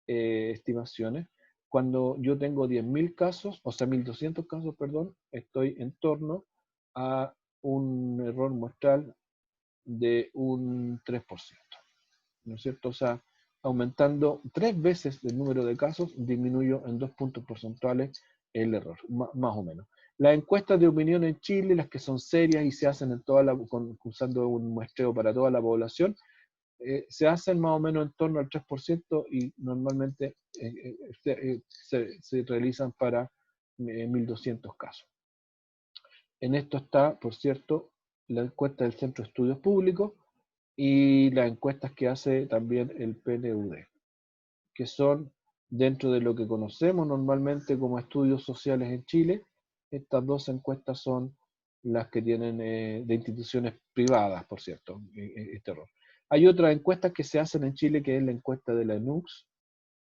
estimaciones. Cuando yo tengo 10.000 casos, o sea, 1.200 casos, perdón, estoy en torno a un error muestral de un 3%. ¿No es cierto? O sea, aumentando 3 veces el número de casos, disminuyo en 2 puntos porcentuales el error, más o menos. Las encuestas de opinión en Chile, las que son serias y se hacen usando un muestreo para toda la población, se hacen más o menos en torno al 3% y normalmente se realizan para 1.200 casos. En esto está, por cierto, la encuesta del Centro de Estudios Públicos y las encuestas que hace también el PNUD, que son dentro de lo que conocemos normalmente como estudios sociales en Chile. Estas dos encuestas son las que tienen de instituciones privadas, por cierto, este error. Hay otras encuestas que se hacen en Chile, que es la encuesta de la ENUX,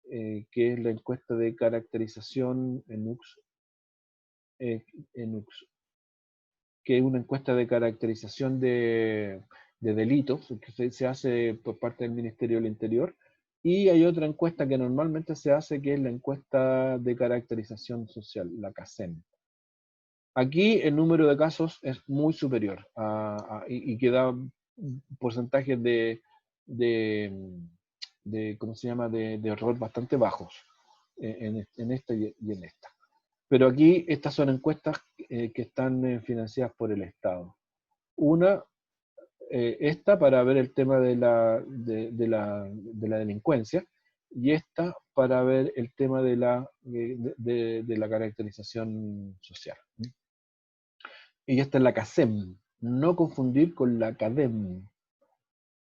que es la encuesta de caracterización ENUX, que es una encuesta de caracterización de delitos, que se hace por parte del Ministerio del Interior, y hay otra encuesta que normalmente se hace, que es la encuesta de caracterización social, la CACEN. Aquí el número de casos es muy superior y que da porcentajes ¿cómo se llama?, de error bastante bajos en esta y en esta. Pero aquí estas son encuestas que están financiadas por el Estado. Una, esta para ver el tema de la delincuencia, y esta para ver el tema de la caracterización social. Y esta es la CACEM, no confundir con la CADEM,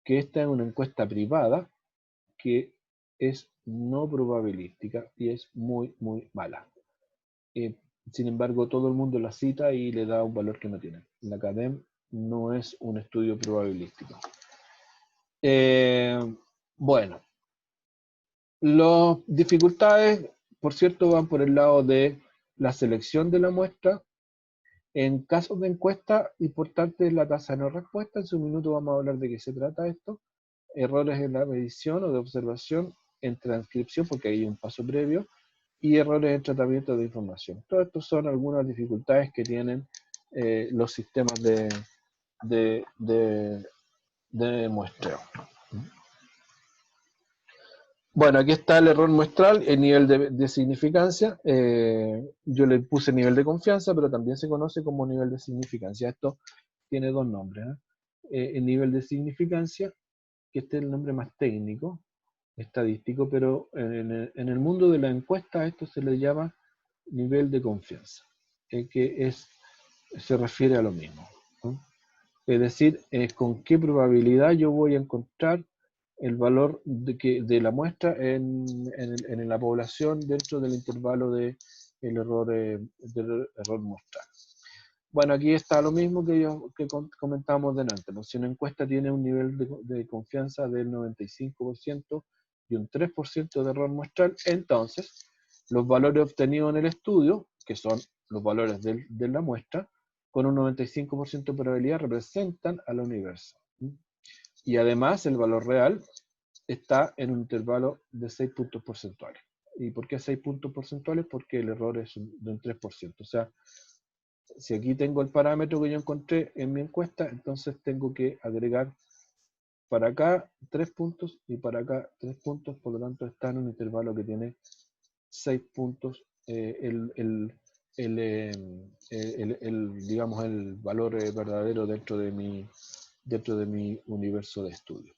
que esta es una encuesta privada que es no probabilística y es muy, muy mala. Sin embargo, todo el mundo la cita y le da un valor que no tiene. La CADEM no es un estudio probabilístico. Bueno, las dificultades, por cierto, van por el lado de la selección de la muestra. En casos de encuesta, importante es la tasa de no respuesta. En su minuto vamos a hablar de qué se trata esto. Errores en la medición o de observación, en transcripción, porque hay un paso previo, y errores en tratamiento de información. Todo esto son algunas dificultades que tienen los sistemas de de muestreo. Bueno, aquí está el error muestral, el nivel de significancia. Yo le puse nivel de confianza, pero también se conoce como nivel de significancia. Esto tiene dos nombres, ¿eh? El nivel de significancia, que este es el nombre más técnico, estadístico, pero en el mundo de la encuesta esto se le llama nivel de confianza, se refiere a lo mismo, ¿no? Es decir, con qué probabilidad yo voy a encontrar el valor de la muestra en la población dentro del intervalo del error muestral. Bueno, aquí está lo mismo que comentábamos delante, ¿no? Si una encuesta tiene un nivel de confianza del 95% y un 3% de error muestral, entonces los valores obtenidos en el estudio, que son los valores de la muestra, con un 95% de probabilidad representan al universo. Y además el valor real está en un intervalo de 6 puntos porcentuales. ¿Y por qué 6 puntos porcentuales? Porque el error es de un 3%. O sea, si aquí tengo el parámetro que yo encontré en mi encuesta, entonces tengo que agregar para acá 3 puntos y para acá 3 puntos, por lo tanto está en un intervalo que tiene 6 puntos digamos, el valor verdadero dentro de mi universo de estudio.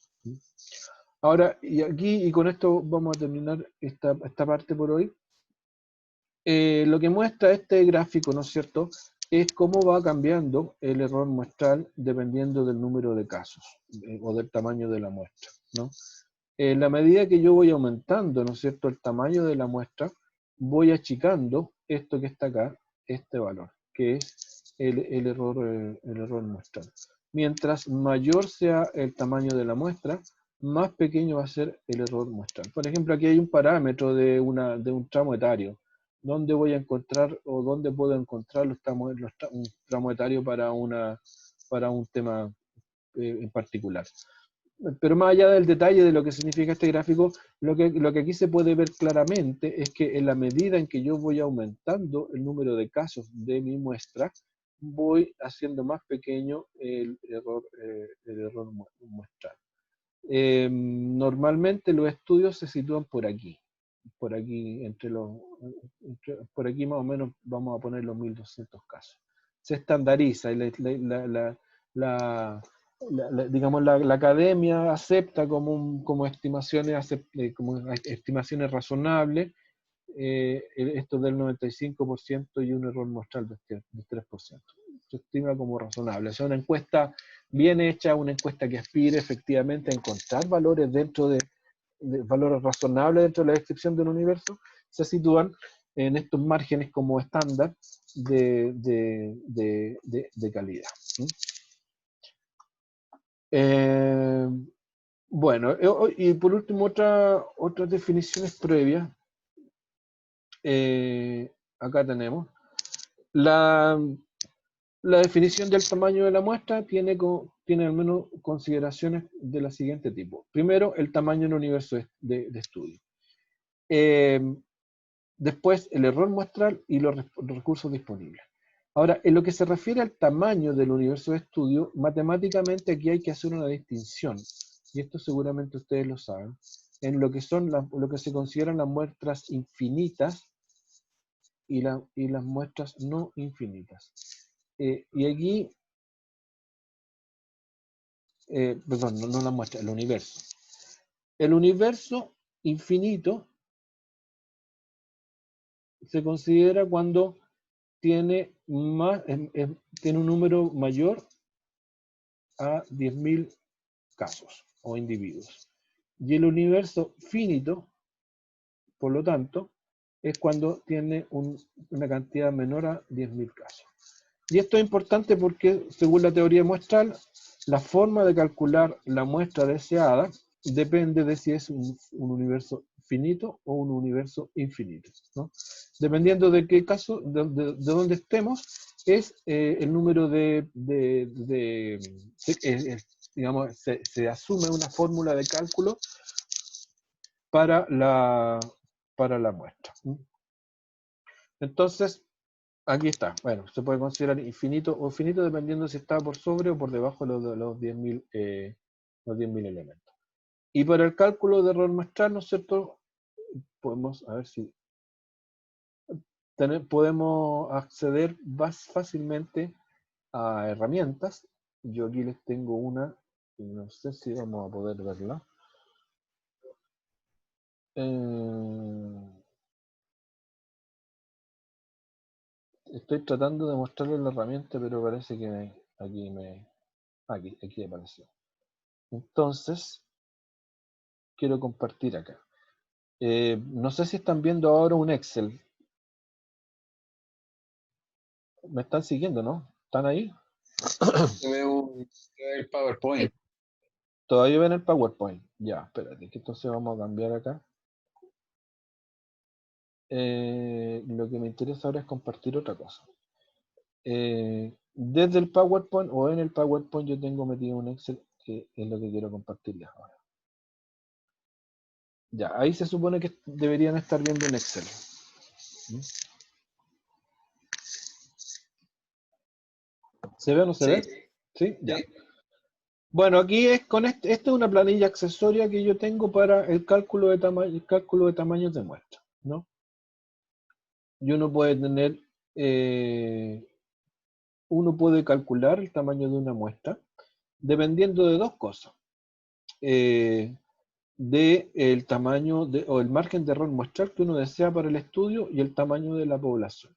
Ahora, y aquí, y con esto vamos a terminar esta parte por hoy. Lo que muestra este gráfico, ¿no es cierto?, es cómo va cambiando el error muestral dependiendo del número de casos o del tamaño de la muestra, ¿no? En la medida que yo voy aumentando, ¿no es cierto?, el tamaño de la muestra, voy achicando esto que está acá, este valor, que es el error muestral. Mientras mayor sea el tamaño de la muestra, más pequeño va a ser el error muestral. Por ejemplo, aquí hay un parámetro de un tramo etario. ¿Dónde voy a encontrar o dónde puedo encontrar un tramo etario para un tema en particular? Pero más allá del detalle de lo que significa este gráfico, lo que aquí se puede ver claramente es que en la medida en que yo voy aumentando el número de casos de mi muestra, voy haciendo más pequeño el error muestral. Normalmente los estudios se sitúan por aquí, por aquí por aquí más o menos vamos a poner los 1200 casos. Se estandariza y digamos, la academia acepta como estimaciones razonables esto del 95% y un error muestral del 3%. Se estima como razonable. O sea, una encuesta bien hecha, una encuesta que aspire efectivamente a encontrar valores dentro de valores razonables dentro de la descripción del universo, se sitúan en estos márgenes como estándar de calidad. Bueno, y por último otras definiciones previas. Acá tenemos la definición del tamaño de la muestra tiene al menos consideraciones de la siguiente tipo. Primero, el tamaño del universo de estudio. Después, el error muestral y los recursos disponibles. Ahora, en lo que se refiere al tamaño del universo de estudio, matemáticamente aquí hay que hacer una distinción, y esto seguramente ustedes lo saben, en lo que se consideran las muestras infinitas y las muestras no infinitas. Y aquí, perdón, no las muestras, el universo. El universo infinito se considera cuando tiene un número mayor a 10.000 casos o individuos. Y el universo finito, por lo tanto, es cuando tiene una cantidad menor a 10.000 casos. Y esto es importante porque, según la teoría muestral, la forma de calcular la muestra deseada depende de si es un universo finito o un universo infinito, ¿no? Dependiendo de qué caso, de dónde estemos, es el número digamos, se asume una fórmula de cálculo para la muestra. Entonces, aquí está. Bueno, se puede considerar infinito o finito dependiendo si está por sobre o por debajo de los 10.000 los 10.000 elementos. Y para el cálculo de error muestral, ¿no es cierto? Podemos, a ver si podemos acceder más fácilmente a herramientas. Yo aquí les tengo una, y no sé si vamos a poder verla. Estoy tratando de mostrarles la herramienta, pero parece que aquí apareció. Entonces, quiero compartir acá. No sé si están viendo ahora un Excel. ¿Me están siguiendo, no? ¿Están ahí? Se ve el PowerPoint. Todavía ven el PowerPoint. Ya, espérate, que entonces vamos a cambiar acá. Lo que me interesa ahora es compartir otra cosa. Desde el PowerPoint o en el PowerPoint yo tengo metido un Excel que es lo que quiero compartirles ahora. Ya, ahí se supone que deberían estar viendo un Excel. ¿Mm? ¿Se ve o no se ve? ¿Sí? Ya. Sí. Bueno, aquí es con esta es una planilla accesoria que yo tengo para el cálculo de tamaños de muestra, ¿no? Y uno puede tener, uno puede calcular el tamaño de una muestra dependiendo de dos cosas. De el tamaño o el margen de error muestral que uno desea para el estudio y el tamaño de la población.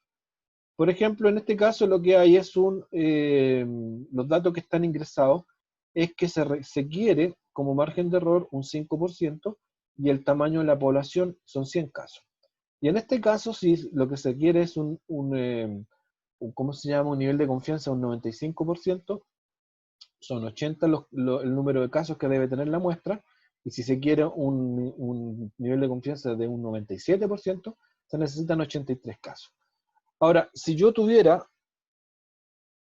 Por ejemplo, en este caso lo que hay es los datos que están ingresados es que se quiere como margen de error un 5% y el tamaño de la población son 100 casos. Y en este caso, si lo que se quiere es ¿cómo se llama? Un nivel de confianza de un 95%, son 80 el número de casos que debe tener la muestra, y si se quiere un nivel de confianza de un 97%, se necesitan 83 casos. Ahora, si yo quisiera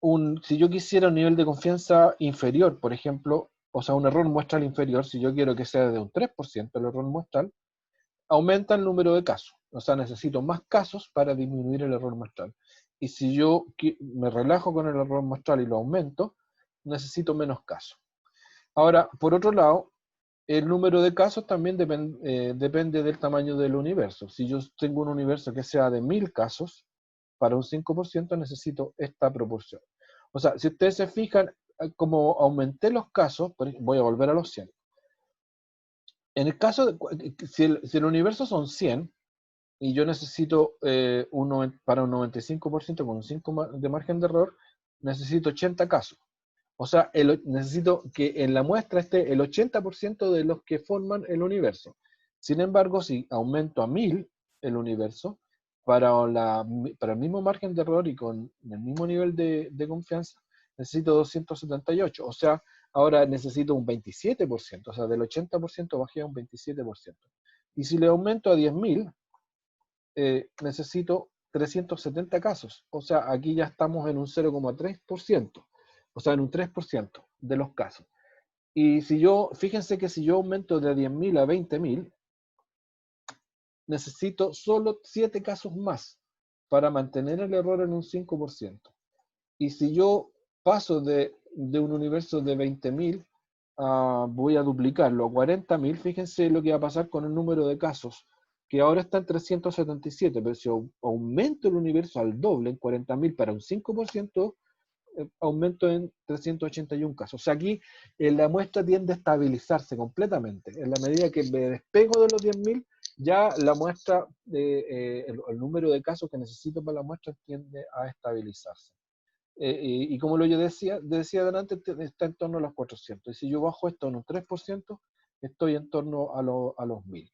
un nivel de confianza inferior, por ejemplo, o sea, un error muestral inferior, si yo quiero que sea de un 3% el error muestral, aumenta el número de casos. O sea, necesito más casos para disminuir el error muestral. Y si yo me relajo con el error muestral y lo aumento, necesito menos casos. Ahora, por otro lado, el número de casos también depende del tamaño del universo. Si yo tengo un universo que sea de 1000 casos, para un 5% necesito esta proporción. O sea, si ustedes se fijan, como aumenté los casos, voy a volver a los 100. En el caso si el universo son 100, y yo necesito para un 95% con un 5 de margen de error, necesito 80 casos. O sea, necesito que en la muestra esté el 80% de los que forman el universo. Sin embargo, si aumento a 1000 el universo, para el mismo margen de error y con el mismo nivel de confianza, necesito 278. O sea, ahora necesito un 27%. O sea, del 80% bajé a un 27%. Y si le aumento a 10.000, necesito 370 casos. O sea, aquí ya estamos en un 0,3%. O sea, en un 3% de los casos. Y fíjense que si yo aumento de 10.000 a 20.000, necesito solo 7 casos más para mantener el error en un 5%. Y si yo paso de un universo de 20.000, voy a duplicarlo a 40.000, fíjense lo que va a pasar con el número de casos, que ahora está en 377, pero si aumento el universo al doble, en 40.000 para un 5%, aumento en 381 casos. O sea, aquí la muestra tiende a estabilizarse completamente. En la medida que me despego de los 10.000, ya la muestra, el número de casos que necesito para la muestra tiende a estabilizarse. Y como yo decía adelante, está en torno a los 400. Y si yo bajo esto en un 3%, estoy en torno a los 1000.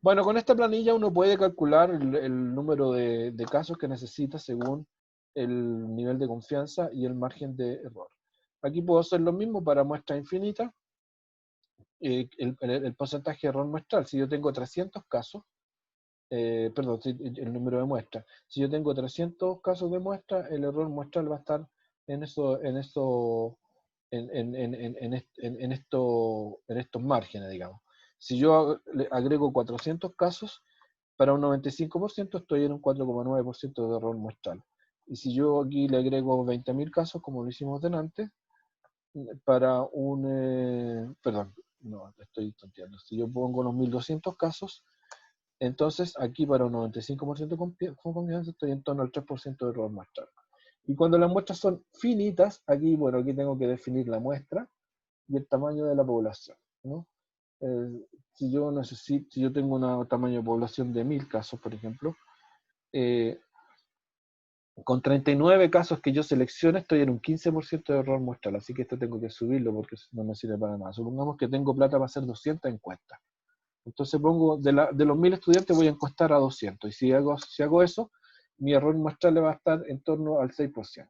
Bueno, con esta planilla uno puede calcular el número de casos que necesita según el nivel de confianza y el margen de error. Aquí puedo hacer lo mismo para muestra infinita. El porcentaje de error muestral, si yo tengo 300 casos, perdón, el número de muestras. Si yo tengo 300 casos de muestra, el error muestral va a estar en estos márgenes, digamos. Si yo le agrego 400 casos, para un 95% estoy en un 4,9% de error muestral. Y si yo aquí le agrego 20.000 casos, como lo hicimos delante, para un, perdón, no, estoy tonteando. Si yo pongo los 1200 casos, entonces aquí para un 95% con confianza estoy en torno al 3% de error muestral. Y cuando las muestras son finitas, aquí, bueno, aquí tengo que definir la muestra y el tamaño de la población, ¿no? Si yo tengo un tamaño de población de 1000 casos, por ejemplo, con 39 casos que yo seleccione, estoy en un 15% de error muestral, así que esto tengo que subirlo porque no me sirve para nada. Supongamos que tengo plata para hacer 200 encuestas. Entonces pongo, de los 1000 estudiantes voy a encuestar a 200, y si hago eso, mi error muestral va a estar en torno al 6%.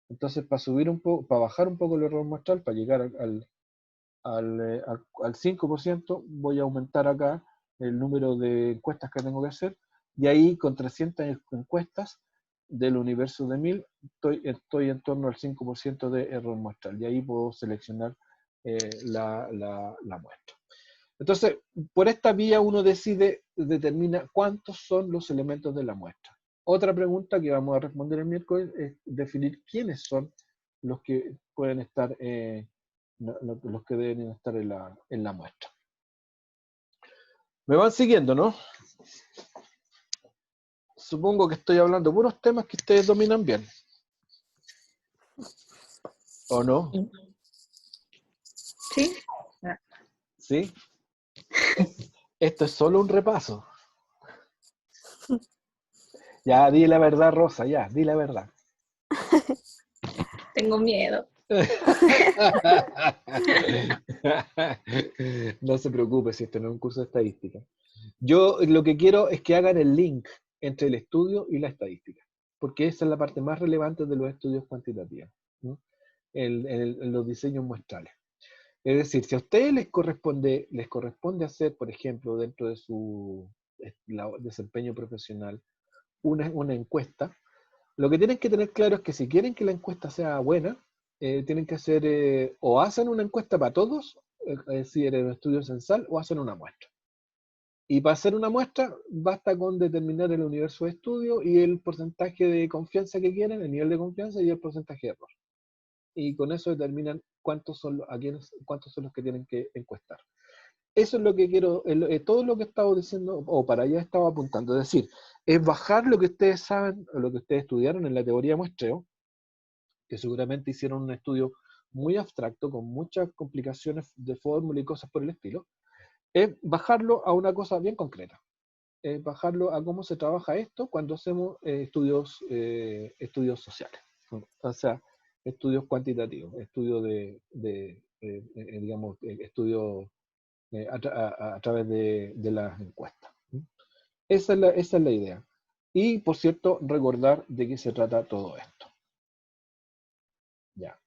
Entonces, para bajar un poco el error muestral, para llegar al 5%, voy a aumentar acá el número de encuestas que tengo que hacer, y ahí con 300 encuestas del universo de 1000, estoy en torno al 5% de error muestral, y ahí puedo seleccionar la muestra. Entonces, por esta vía uno determina cuántos son los elementos de la muestra. Otra pregunta que vamos a responder el miércoles es definir quiénes son los que pueden estar, los que deben estar en la muestra. ¿Me van siguiendo, no? Supongo que estoy hablando puros temas que ustedes dominan bien. ¿O no? Sí. ¿Sí? Esto es solo un repaso. Ya, di la verdad, Rosa, ya, di la verdad. Tengo miedo. No se preocupe si esto no es un curso de estadística. Yo lo que quiero es que hagan el link entre el estudio y la estadística, porque esa es la parte más relevante de los estudios cuantitativos, ¿no? En los diseños muestrales. Es decir, si a ustedes les corresponde hacer, por ejemplo, dentro de su desempeño profesional, una encuesta, lo que tienen que tener claro es que si quieren que la encuesta sea buena, tienen que hacer, o hacen una encuesta para todos, es decir, en un estudio censal, o hacen una muestra. Y para hacer una muestra, basta con determinar el universo de estudio y el porcentaje de confianza que quieren, el nivel de confianza y el porcentaje de error. Y con eso determinan cuántos son los que tienen que encuestar. Eso es lo que quiero, todo lo que he estado diciendo, o para allá estaba apuntando, es decir, es bajar lo que ustedes saben, o lo que ustedes estudiaron en la teoría muestreo, que seguramente hicieron un estudio muy abstracto, con muchas complicaciones de fórmula y cosas por el estilo, es bajarlo a una cosa bien concreta, es bajarlo a cómo se trabaja esto cuando hacemos estudios sociales, o sea, estudios cuantitativos, estudios digamos, estudios a través de las encuestas. Esa es la idea. Y, por cierto, recordar de qué se trata todo esto. Ya.